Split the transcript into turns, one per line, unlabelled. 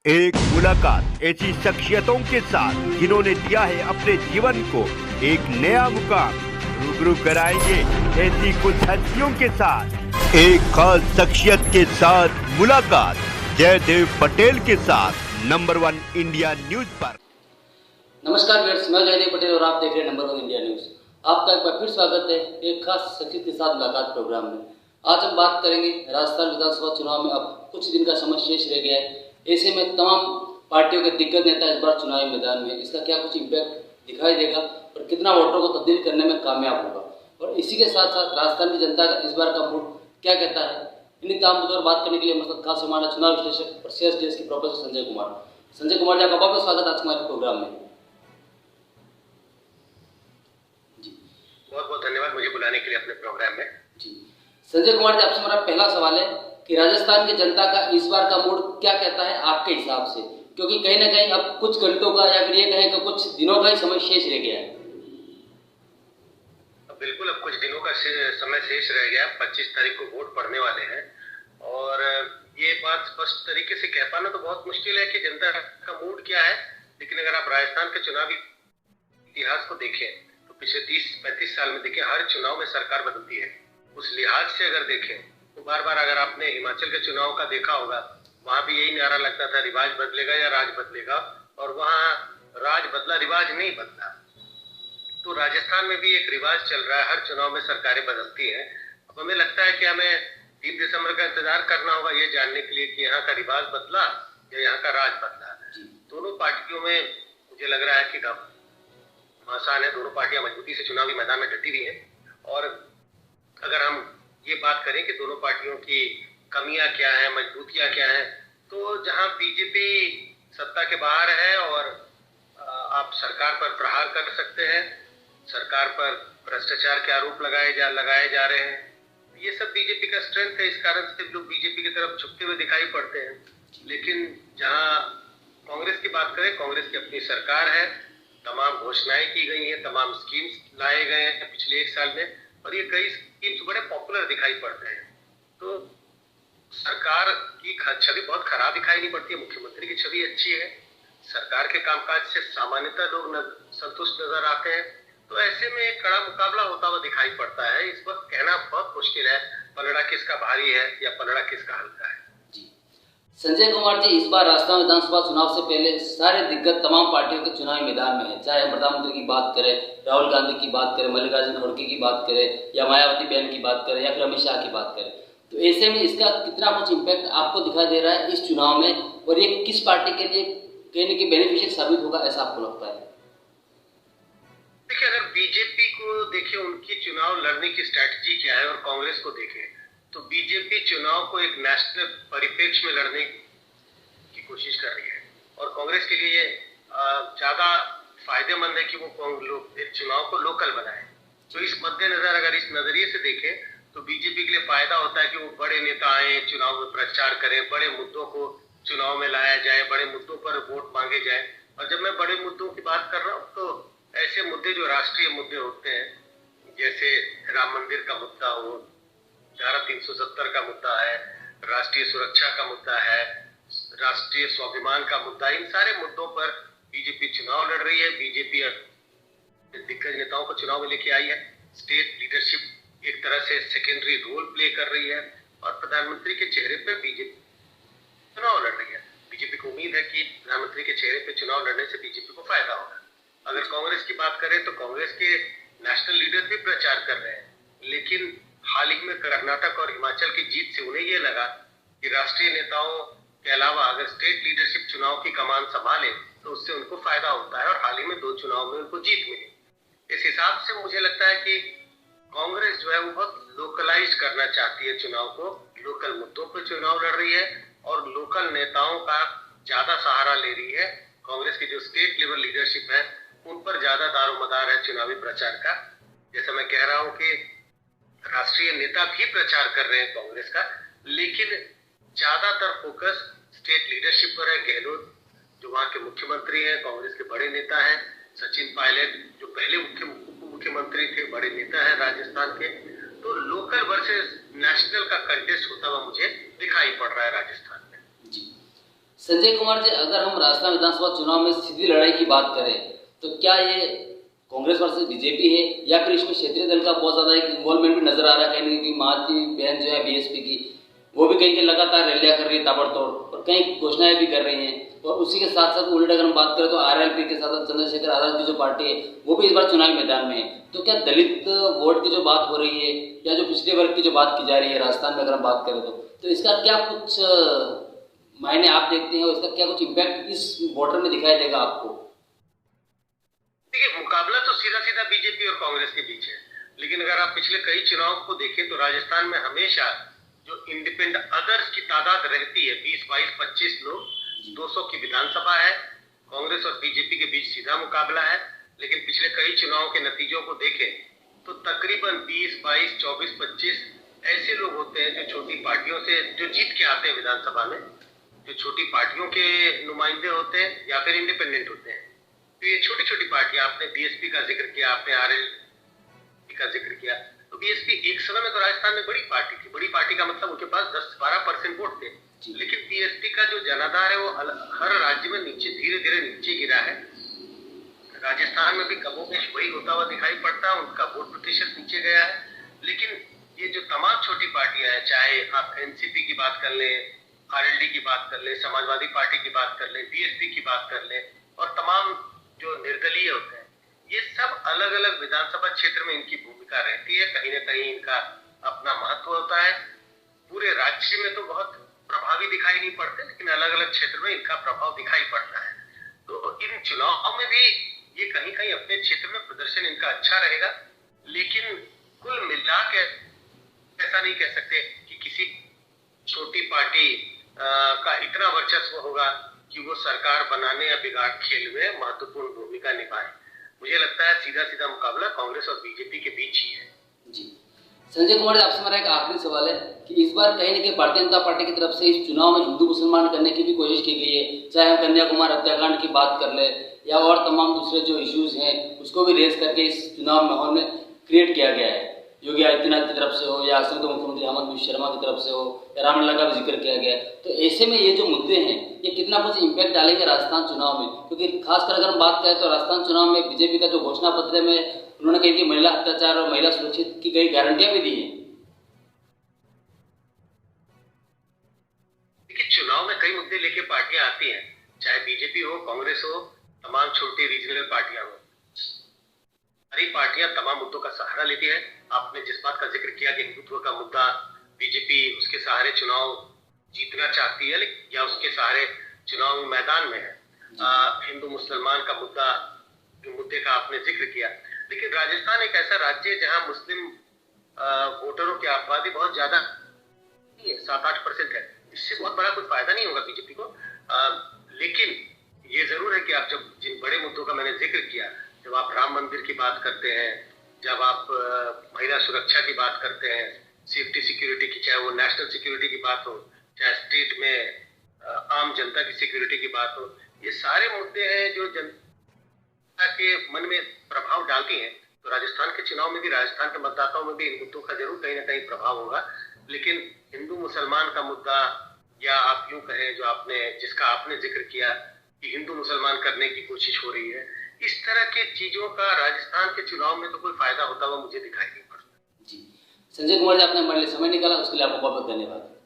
एक मुलाकात ऐसी शख्सियतों के साथ जिन्होंने दिया है अपने जीवन को एक नया मुकाम। रूबरू कराएंगे ऐसी कुछ हस्तियों के साथ एक खास शख्सियत के साथ मुलाकात जयदेव पटेल के साथ नंबर 1 इंडिया न्यूज पर।
नमस्कार व्यूअर्स, मैं जयदेव पटेल और आप देख रहे हैं नंबर 1 इंडिया न्यूज। आपका एक बार फिर स्वागत है एक खास शख्सियत के साथ मुलाकात प्रोग्राम में। आज हम बात करेंगे राजस्थान विधानसभा चुनाव में अब कुछ दिन का समय शेष रह गया है। ऐसे में तमाम पार्टियों के दिग्गज नेता इस बार चुनावी मैदान में, इसका क्या कुछ इम्पैक्ट दिखाई देगा और कितना वोटरों को तब्दील करने में कामयाब होगा, और इसी के साथ साथ राजस्थान की जनता का इस बार का मूड क्या कहता है, इन्हीं तमाम मुद्दों पर बात करने के लिए हमारे साथ खास हमारा चुनाव विश्लेषक और CSDS के प्रोफेसर संजय कुमार जी, आपका बहुत स्वागत आज हमारे प्रोग्राम में।
बहुत बहुत धन्यवाद मुझे बुलाने के लिए अपने प्रोग्राम में।
जी संजय कुमार जी, आपसे हमारा पहला सवाल है कि राजस्थान की जनता का इस बार का मूड क्या कहता है आपके हिसाब से, क्योंकि कहीं ना कहीं अब कुछ घंटों का या फिर ये कहें कि कुछ दिनों का ही समय शेष रह गया है।
बिल्कुल, अब कुछ दिनों का समय शेष रह गया। 25 तारीख को वोट पड़ने वाले हैं और ये बात स्पष्ट तरीके से कह पाना तो बहुत मुश्किल है कि जनता का मूड क्या है, लेकिन अगर आप राजस्थान के चुनावी इतिहास को देखें तो पिछले 30-35 साल में देखें, हर चुनाव में सरकार बदलती है। उस लिहाज से अगर देखें तो बार बार, अगर आपने हिमाचल के चुनाव का देखा होगा, वहां भी यही नारा लगता था, रिवाज बदलेगा या राज बदलेगा, और वहां राज बदला, रिवाज नहीं बदला। तो राजस्थान में भी एक रिवाज चल रहा है, हर चुनाव में सरकारें बदलती हैं। अब हमें लगता है कि हमें 3 दिसंबर का इंतजार करना होगा ये जानने के लिए कि यहाँ का रिवाज बदला या यहाँ का राज बदला। दोनों पार्टियों में मुझे लग रहा है कि घमासान है, दोनों पार्टियां मजबूती से चुनावी मैदान में डटी हुई है। और अगर हम ये बात करें कि दोनों पार्टियों की कमियां क्या है, मजबूतियां क्या है, तो जहां बीजेपी सत्ता के बाहर है और आप सरकार पर प्रहार कर सकते हैं, सरकार पर भ्रष्टाचार के आरोप लगाए जा रहे हैं, ये सब बीजेपी का स्ट्रेंथ है। इस कारण से लोग बीजेपी की तरफ झुकते हुए दिखाई पड़ते हैं। लेकिन जहां कांग्रेस की बात करें, कांग्रेस की अपनी सरकार है, तमाम घोषणाएं की गई हैं, तमाम स्कीम्स लाए गए हैं पिछले 1 साल में, और ये कई स्कीम्स बड़े पॉपुलर दिखाई पड़ते हैं। तो सरकार की छवि बहुत खराब दिखाई नहीं पड़ती है, मुख्यमंत्री की छवि अच्छी है, सरकार के कामकाज से सामान्यतः लोग संतुष्ट नजर आते हैं। तो ऐसे में एक कड़ा मुकाबला होता हुआ दिखाई पड़ता है। इस वक्त कहना बहुत मुश्किल है पलड़ा किसका भारी है या पलड़ा किसका हल्का है।
संजय कुमार जी, इस बार राजस्थान विधानसभा चुनाव से पहले सारे दिग्गज तमाम पार्टियों के चुनावी मैदान में है, चाहे प्रधानमंत्री की बात करें, राहुल गांधी की बात करें, मल्लिकार्जुन खड़गे की बात करें, या मायावती बहन की बात करें, या फिर अमित शाह की बात करें। तो ऐसे में इसका कितना कुछ इम्पैक्ट आपको दिखाई दे रहा है इस चुनाव में, और ये किस पार्टी के लिए कहने की बेनिफिशियल साबित होगा, ऐसा आपको लगता है?
देखिए, अगर बीजेपी को देखें, उनकी चुनाव लड़ने की स्ट्रैटेजी क्या है, और कांग्रेस को देखें तो बीजेपी चुनाव को एक नेशनल परिप्रेक्ष्य में लड़ने की कोशिश कर रही है, और कांग्रेस के लिए ज्यादा फायदेमंद है कि वो चुनाव को लोकल बनाए। तो इस मद्देनजर, अगर इस नजरिए से देखें तो बीजेपी के लिए फायदा होता है कि वो बड़े नेता आए, चुनाव में प्रचार करें, बड़े मुद्दों को चुनाव में लाया जाए, बड़े मुद्दों पर वोट मांगे जाए। और जब मैं बड़े मुद्दों की बात कर रहा हूँ तो ऐसे मुद्दे जो राष्ट्रीय मुद्दे होते हैं, जैसे राम मंदिर का मुद्दा हो, धारा 370 का मुद्दा है, राष्ट्रीय सुरक्षा का मुद्दा है, राष्ट्रीय स्वाभिमान का मुद्दा, इन सारे मुद्दों पर बीजेपी चुनाव लड़ रही है। बीजेपी दिग्गज नेताओं को चुनाव में लेके आई है, स्टेट लीडरशिप एक तरह से सेकेंडरी रोल प्ले कर रही है, और प्रधानमंत्री के चेहरे पर बीजेपी चुनाव लड़ रही है। बीजेपी को उम्मीद है कि प्रधानमंत्री के चेहरे पर चुनाव लड़ने से बीजेपी को फायदा होगा। अगर कांग्रेस की बात करें तो कांग्रेस के नेशनल लीडर भी प्रचार कर रहे हैं, लेकिन हाल ही में कर्नाटक और हिमाचल की जीत से उन्हें यह लगा कि राष्ट्रीय नेताओं के अलावा अगर स्टेट लीडरशिप चुनाव की कमान संभाले तो उससे उनको फायदा होता है, और हाल ही में 2 चुनाव में उनको जीत मिली। इस हिसाब से मुझे लगता है कि कांग्रेस जो है वो बहुत लोकलाइज करना चाहती है चुनाव को, लोकल मुद्दों पर चुनाव लड़ रही है और लोकल नेताओं का ज्यादा सहारा ले रही है। कांग्रेस की जो स्टेट लेवल लीडरशिप है उन पर ज्यादा दारोमदार है चुनावी प्रचार का। जैसा मैं कह रहा हूं कि राष्ट्रीय नेता भी प्रचार कर रहे हैं कांग्रेस का, लेकिन ज्यादातर फोकस स्टेट लीडरशिप पर है। गहलोत जो वहां के मुख्यमंत्री हैं, कांग्रेस के बड़े नेता हैं, सचिन पायलट जो पहले उप मुख्यमंत्री थे, बड़े नेता हैं राजस्थान के। तो लोकल वर्सेस नेशनल का कंटेस्ट होता हुआ मुझे दिखाई पड़ रहा है राजस्थान में।
संजय कुमार जी, अगर हम राजस्थान विधानसभा चुनाव में सीधी लड़ाई की बात करें तो क्या ये कांग्रेस वर्सेस बीजेपी है, या फिर इसमें क्षेत्रीय दल का बहुत ज्यादा एक इन्वॉल्वमेंट भी नजर आ रहा है? कहीं ना कहीं महाती बहन जो है बीएसपी की, वो भी कहीं लगातार रैलियां कर रही है ताबड़तोड़, और कई घोषणाएं भी कर रही हैं। और उसी के साथ साथ उल्टा अगर हम बात करें तो आरएलपी के साथ चंद्रशेखर आजाद की जो पार्टी है वो भी इस बार चुनावी मैदान में है। तो क्या दलित वोट की जो बात हो रही है या जो पिछड़े वर्ग की जो बात की जा रही है राजस्थान में अगर हम बात करें तो इसका क्या कुछ मायने आप देखते हैं, और इसका क्या कुछ इम्पैक्ट इस वोटर में दिखाई देगा आपको?
देखिए, मुकाबला तो सीधा सीधा बीजेपी और कांग्रेस के बीच है, लेकिन अगर आप पिछले कई चुनाव को देखें तो राजस्थान में हमेशा जो इंडिपेंडेंट अदर्स की तादाद रहती है 20, 22, 25 लोग, 200 की विधानसभा है, कांग्रेस और बीजेपी के बीच सीधा मुकाबला है। लेकिन पिछले कई चुनावों के नतीजों को देखें तो तकरीबन 20, 22, 24, 25 ऐसे लोग होते हैं जो छोटी पार्टियों से जो जीत के आते हैं विधानसभा में, जो छोटी पार्टियों के नुमाइंदे होते हैं या फिर इंडिपेंडेंट होते हैं। तो ये छोटी छोटी पार्टियां, आपने बीएसपी का जिक्र किया, आपने आरएलपी का जिक्र किया, तो बीएसपी एक समय में तो राजस्थान में बड़ी पार्टी थी। बड़ी पार्टी का मतलब उनके पास 10-12% वोट थे, लेकिन बीएसपी का जो जनाधार है वो हर राज्य में नीचे धीरे धीरे नीचे गिरा है। राजस्थान में भी कमोबेश वही होता हुआ दिखाई पड़ता है, उनका वोट प्रतिशत नीचे गया है। लेकिन ये जो तमाम छोटी पार्टियां हैं, चाहे आप एनसीपी की बात कर लें, आरएलडी की बात कर लें, समाजवादी पार्टी की बात कर लें, बीएसपी की बात कर लें, और तमाम जो निर्दलीय होते हैं, ये सब अलग अलग विधानसभा क्षेत्र में इनकी भूमिका रहती है। कहीं ना कहीं इनका अपना महत्व होता है। पूरे राज्य में तो बहुत प्रभावी दिखाई नहीं पड़ते, लेकिन अलग अलग क्षेत्र में इनका प्रभाव दिखाई पड़ता है। तो इन चुनाव में भी ये कहीं कहीं अपने क्षेत्र में प्रदर्शन इनका अच्छा रहेगा, लेकिन कुल मिला के ऐसा नहीं कह सकते कि किसी छोटी पार्टी का इतना वर्चस्व होगा कि वो सरकार बनाने या बिगाड़ खेल में महत्वपूर्ण भूमिका निभाए। मुझे लगता है सीधा सीधा मुकाबला कांग्रेस और बीजेपी के बीच ही है।
जी, संजय कुमार जी, आपसे मेरा एक आखिरी सवाल है कि इस बार कहीं ना कहीं भारतीय जनता पार्टी की तरफ से इस चुनाव में हिंदू मुसलमान करने की भी कोशिश की गई है। चाहे हम कन्याकुमारी हत्याकांड की बात कर ले या और तमाम दूसरे जो इश्यूज हैं उसको भी रेज करके इस चुनाव माहौल में क्रिएट किया गया है। योगी आदित्यनाथ की तरफ से हो या असम के मुख्यमंत्री हेमंत बिश्व शर्मा की तरफ से हो या रामलला का भी जिक्र किया गया है। तो ऐसे में ये जो मुद्दे हैं ये कितना कुछ इम्पैक्ट डालेंगे राजस्थान चुनाव में? क्योंकि खासकर अगर हम बात करें तो राजस्थान चुनाव में बीजेपी का जो घोषणा पत्र में उन्होंने कही कि महिला अत्याचार और महिला सुरक्षित की कई गारंटियां भी दी हैं।
देखिए, चुनाव में कई मुद्दे लेके पार्टियां आती हैं, चाहे बीजेपी हो, कांग्रेस हो, तमाम छोटी रीजनल पार्टियां हो। सारी पार्टियां तमाम मुद्दों का सहारा लेती है। आपने जिस बात का जिक्र किया कि हिंदुत्व का मुद्दा, बीजेपी उसके सहारे चुनाव जीतना चाहती है या उसके सहारे चुनाव मैदान में है। हिंदू मुसलमान का मुद्दा, जो मुद्दे का आपने जिक्र किया, लेकिन राजस्थान एक ऐसा राज्य है जहां मुस्लिम वोटरों की आबादी बहुत ज्यादा है, 7-8% है। इससे बहुत बड़ा कोई फायदा नहीं होगा बीजेपी को। लेकिन ये जरूर है कि आप जब जिन बड़े मुद्दों का मैंने जिक्र किया, जब आप राम मंदिर की बात करते हैं, जब आप महिला सुरक्षा की बात करते हैं, सेफ्टी सिक्योरिटी की, चाहे वो नेशनल सिक्योरिटी की बात हो, चाहे स्टेट में आम जनता की सिक्योरिटी की बात हो, ये सारे मुद्दे हैं जो जनता के मन में प्रभाव डालती हैं। तो राजस्थान के चुनाव में भी, राजस्थान के मतदाताओं में भी इन मुद्दों का जरूर कहीं ना कहीं प्रभाव होगा। लेकिन हिंदू मुसलमान का मुद्दा, या आप यूं कहें जिसका आपने जिक्र किया कि हिंदू मुसलमान करने की कोशिश हो रही है, इस तरह के चीजों का राजस्थान के चुनाव में तो कोई फायदा होता हुआ मुझे दिखाई नहीं पड़ता।
जी, संजय कुमार जी, आपने हमारे लिए समय निकाला, उसके लिए आपको बहुत बहुत धन्यवाद।